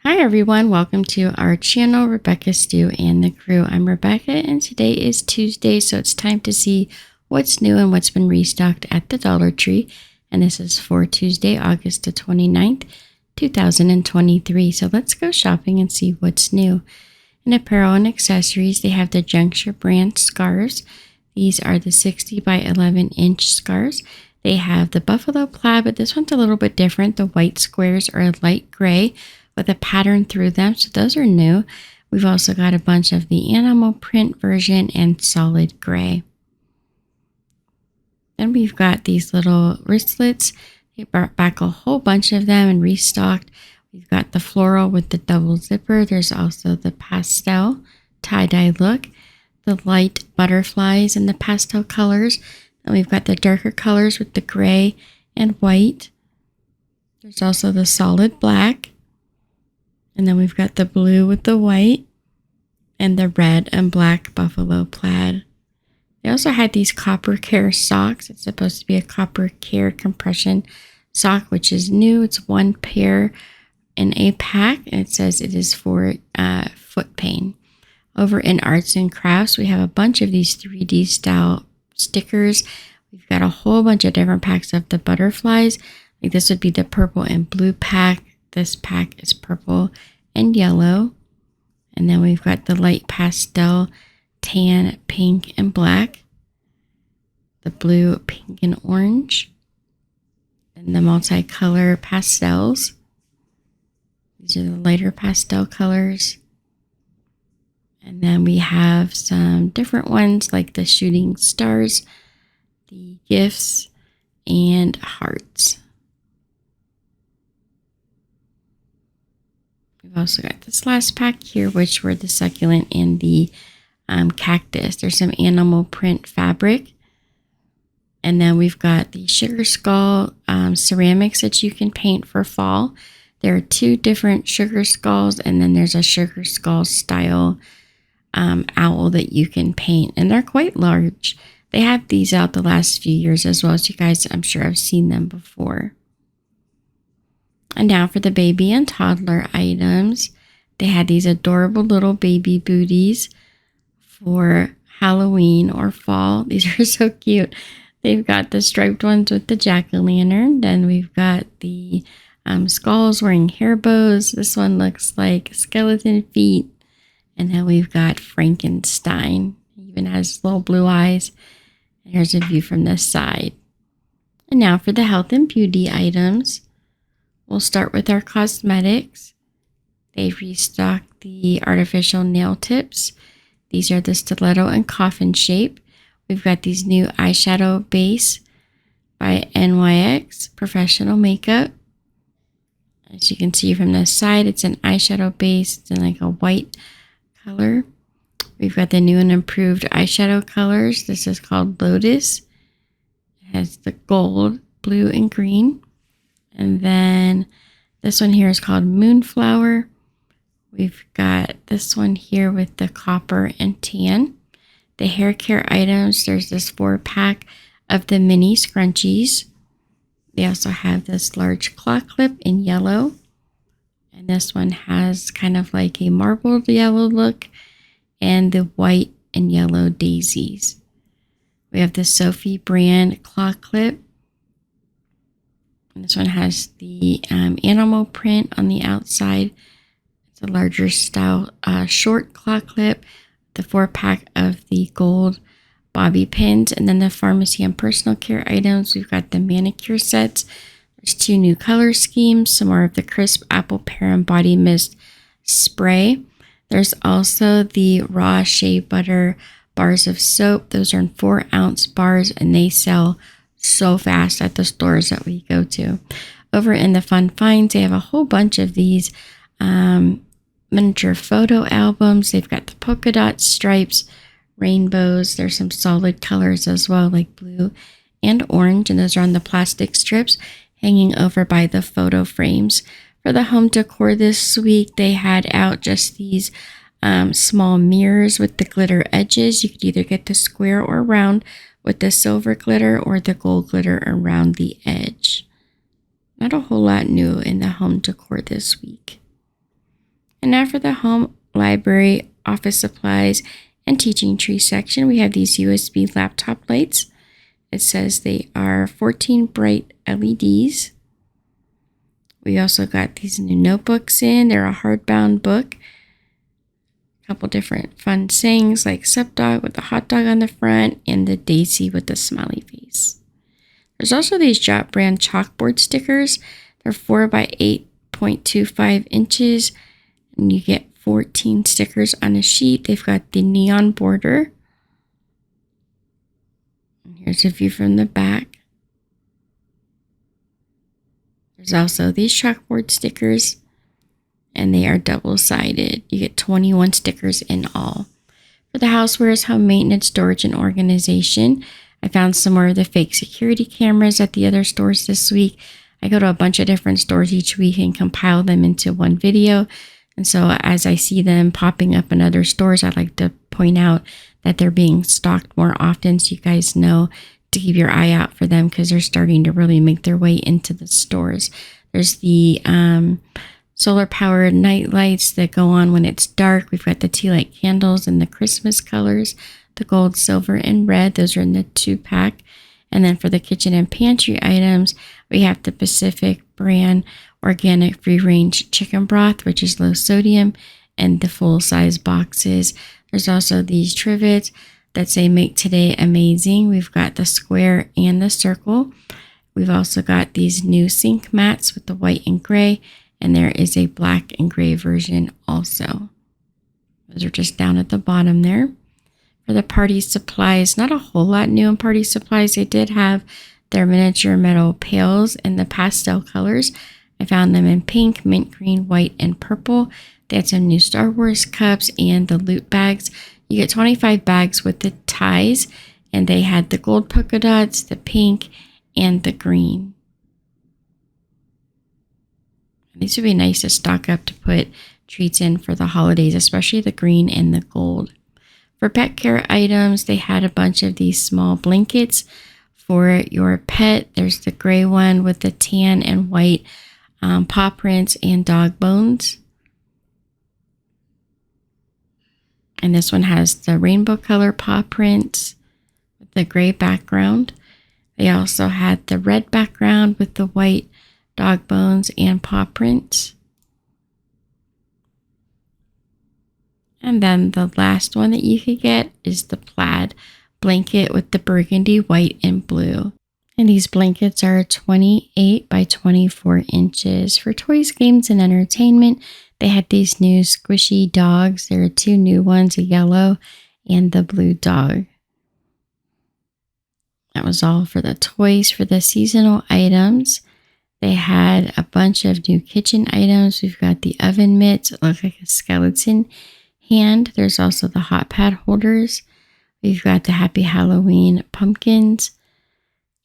Hi everyone, welcome to our channel, Rebecca, Stu, and the Crew. I'm Rebecca and today is Tuesday, so it's time to see what's new and what's been restocked at the Dollar Tree. And this is for Tuesday, August the 29th, 2023. So let's go shopping and see what's new. In apparel and accessories, they have the Juncture brand scarves. These are the 60 by 11 inch scarves. They have the buffalo plaid, but this one's a little bit different. The white squares are light gray with a pattern through them, so those are new. We've also got a bunch of the animal print version and solid gray. Then we've got these little wristlets. They brought back a whole bunch of them and restocked. We've got the floral with the double zipper. There's also the pastel tie-dye look, the light butterflies and the pastel colors. And we've got the darker colors with the gray and white. There's also the solid black. And then we've got the blue with the white and the red and black buffalo plaid. They also had these HAIRCARE socks. It's supposed to be a HAIRCARE compression sock, which is new. It's one pair in a pack, and it says it is for foot pain. Over in arts and crafts, we have a bunch of these 3D style stickers. We've got a whole bunch of different packs of the butterflies. Like this would be the purple and blue pack. This pack is purple and yellow. And then we've got the light pastel, tan, pink, and black. The blue, pink, and orange. And the multicolor pastels. These are the lighter pastel colors. And then we have some different ones like the shooting stars, the gifts, and hearts. We've also got this last pack here, which were the succulent and the cactus. There's some animal print fabric. And then we've got the sugar skull ceramics that you can paint for fall. There are two different sugar skulls, and then there's a sugar skull style owl that you can paint. And they're quite large. They had these out the last few years as well, so you guys, I'm sure, have seen them before. And now for the baby and toddler items. They had these adorable little baby booties for Halloween or fall. These are so cute. They've got the striped ones with the jack-o'-lantern. Then we've got the skulls wearing hair bows. This one looks like skeleton feet. And then we've got Frankenstein. He even has little blue eyes. And here's a view from this side. And now for the health and beauty items. We'll start with our cosmetics. They restocked the artificial nail tips. These are the stiletto and coffin shape. We've got these new eyeshadow base by NYX Professional Makeup. As you can see from this side, it's an eyeshadow base. It's in like a white color. We've got the new and improved eyeshadow colors. This is called Lotus. It has the gold, blue, and green. And then this one here is called Moonflower. We've got this one here with the copper and tan. The hair care items, there's this 4-pack of the mini scrunchies. They also have this large claw clip in yellow. And this one has kind of like a marbled yellow look and the white and yellow daisies. We have the Sophi brand claw clip. And this one has the animal print on the outside. It's a larger style short claw clip. The 4-pack of the gold bobby pins. And then the pharmacy and personal care items. We've got the manicure sets. There's 2 new color schemes. Some more of the crisp apple pear and body mist spray. There's also the raw shea butter bars of soap. Those are in 4-ounce bars and they sell so fast at the stores that we go to. Over in the Fun Finds, they have a whole bunch of these miniature photo albums. They've got the polka dots, stripes, rainbows. There's some solid colors as well, like blue and orange, and those are on the plastic strips hanging over by the photo frames. For the home decor this week, they had out just these small mirrors with the glitter edges. You could either get the square or round with the silver glitter or the gold glitter around the edge. Not a whole lot new in the home decor this week. And now for the home, library, office supplies, and teaching tree section, we have these USB laptop lights. It says they are 14 bright LEDs. We also got these new notebooks in. They're a hardbound book. A couple different fun sayings like Sup Dog with the hot dog on the front and the Daisy with the smiley face. There's also these Jot brand chalkboard stickers. They're 4 by 8.25 inches. And you get 14 stickers on a sheet. They've got the neon border. And here's a view from the back. There's also these chalkboard stickers, and they are double-sided. You get 21 stickers in all. For the HOUSEWARES home maintenance, storage, and organization, I found some more of the fake security cameras at the other stores this week. I go to a bunch of different stores each week and compile them into one video. And so as I see them popping up in other stores, I like to point out that they're being stocked more often, so you guys know to keep your eye out for them because they're starting to really make their way into the stores. There's the solar powered night lights that go on when it's dark. We've got the tea light candles in the Christmas colors, the gold, silver, and red. Those are in the 2-pack. And then for the kitchen and pantry items, we have the Pacific brand organic free range chicken broth, which is low sodium, and the full size boxes. There's also these trivets that say make today amazing. We've got the square and the circle. We've also got these new sink mats with the white and gray, and there is a black and gray version also. Those are just down at the bottom there. For the party supplies, not a whole lot new in party supplies. They did have their miniature metal pails in the pastel colors. I found them in pink, mint green, white, and purple. They had some new Star Wars cups and the loot bags. You get 25 bags with the ties, and they had the gold polka dots, the pink, and the green. These would be nice to stock up to put treats in for the holidays, especially the green and the gold. For pet care items, they had a bunch of these small blankets for your pet. There's the gray one with the tan and white paw prints and dog bones. And this one has the rainbow color paw prints with the gray background. They also had the red background with the white dog bones and paw prints. And then the last one that you could get is the plaid blanket with the burgundy, white, and blue. And these blankets are 28 by 24 inches. For toys, games, and entertainment, they had these new squishy dogs. There are 2 new ones, a yellow and the blue dog. That was all for the toys. For the seasonal items, they had a bunch of new kitchen items. We've got the oven mitts. It looks like a skeleton hand. There's also the hot pad holders. We've got the Happy Halloween pumpkins.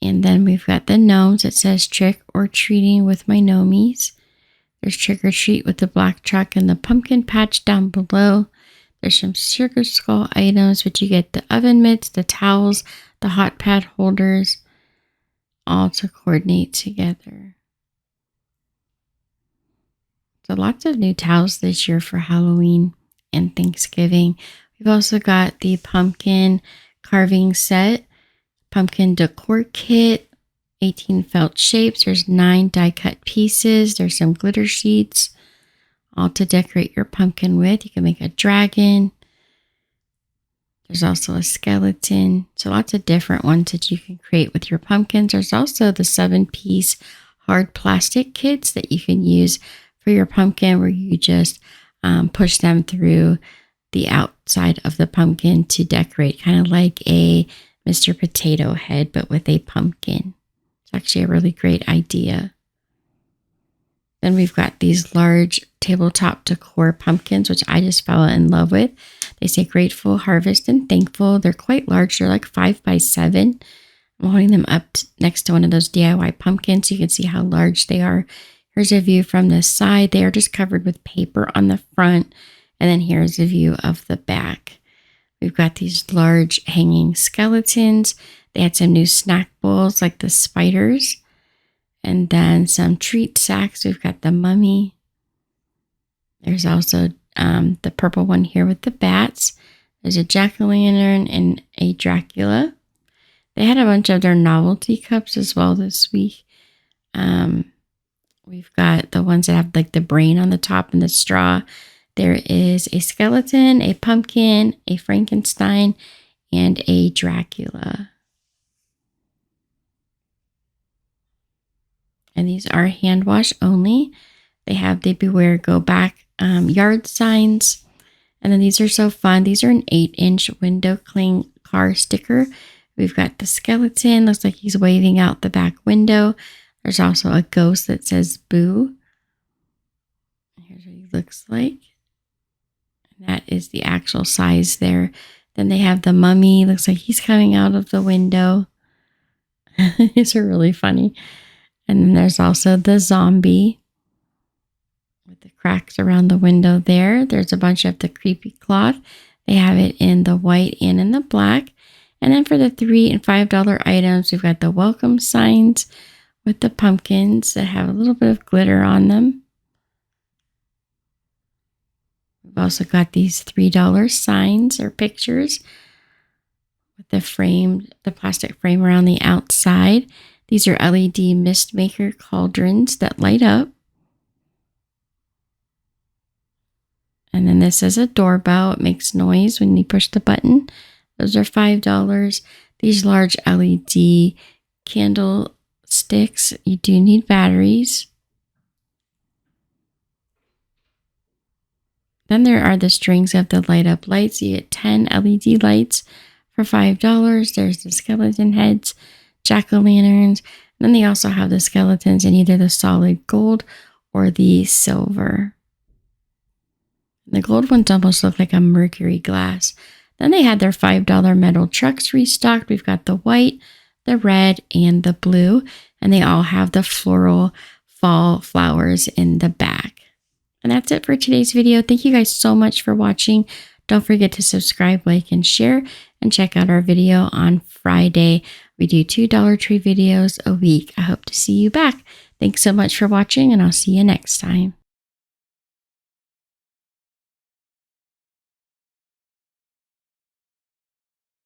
And then we've got the gnomes. It says trick or treating with my gnomies. There's trick or treat with the black truck and the pumpkin patch down below. There's some sugar skull items, but you get the oven mitts, the towels, the hot pad holders, all to coordinate together. So lots of new towels this year for Halloween and Thanksgiving. We've also got the pumpkin carving set, pumpkin decor kit, 18 felt shapes. There's 9 die cut pieces. There's some glitter sheets, all to decorate your pumpkin with. You can make a dragon. There's also a skeleton. So lots of different ones that you can create with your pumpkins. There's also the 7-piece hard plastic kits that you can use for your pumpkin, where you just push them through the outside of the pumpkin to decorate, kind of like a Mr. Potato Head, but with a pumpkin. It's actually a really great idea. Then we've got these large tabletop decor pumpkins, which I just fell in love with. They say grateful, harvest, and thankful. They're quite large. They're like 5 by 7. I'm holding them up next to one of those DIY pumpkins so you can see how large they are. Here's a view from the side. They are just covered with paper on the front. And then here's a view of the back. We've got these large hanging skeletons. They had some new snack bowls like the spiders. And then some treat sacks. We've got the mummy. There's also the purple one here with the bats. There's a jack-o'-lantern and a Dracula. They had a bunch of their novelty cups as well this week. We've got the ones that have like the brain on the top and the straw. There is a skeleton, a pumpkin, a Frankenstein, and a Dracula. And these are hand wash only. They have the Beware Go Back yard signs. And then these are so fun. These are an 8-inch window cling car sticker. We've got the skeleton. Looks like he's waving out the back window. There's also a ghost that says boo. Here's what he looks like. And that is the actual size there. Then they have the mummy. Looks like he's coming out of the window. These are really funny. And then there's also the zombie with the cracks around the window there. There's a bunch of the creepy cloth. They have it in the white and in the black. And then for the $3 and $5 items, we've got the welcome signs with the pumpkins that have a little bit of glitter on them. We've also got these $3 signs or pictures with the plastic frame around the outside. These are LED mist maker cauldrons that light up. And then this is a doorbell. It makes noise when you push the button. Those are $5. These large LED candle sticks, you do need batteries. Then there are the strings of the light up lights. You get 10 LED lights for $5. There's the skeleton heads, jack-o'-lanterns. And then they also have the skeletons in either the solid gold or the silver. The gold ones almost look like a mercury glass. Then they had their $5 metal trucks restocked. We've got the white, the red, and the blue. And they all have the floral fall flowers in the back. And that's it for today's video. Thank you guys so much for watching. Don't forget to subscribe, like, and share. And check out our video on Friday. We do 2 Dollar Tree videos a week. I hope to see you back. Thanks so much for watching, and I'll see you next time.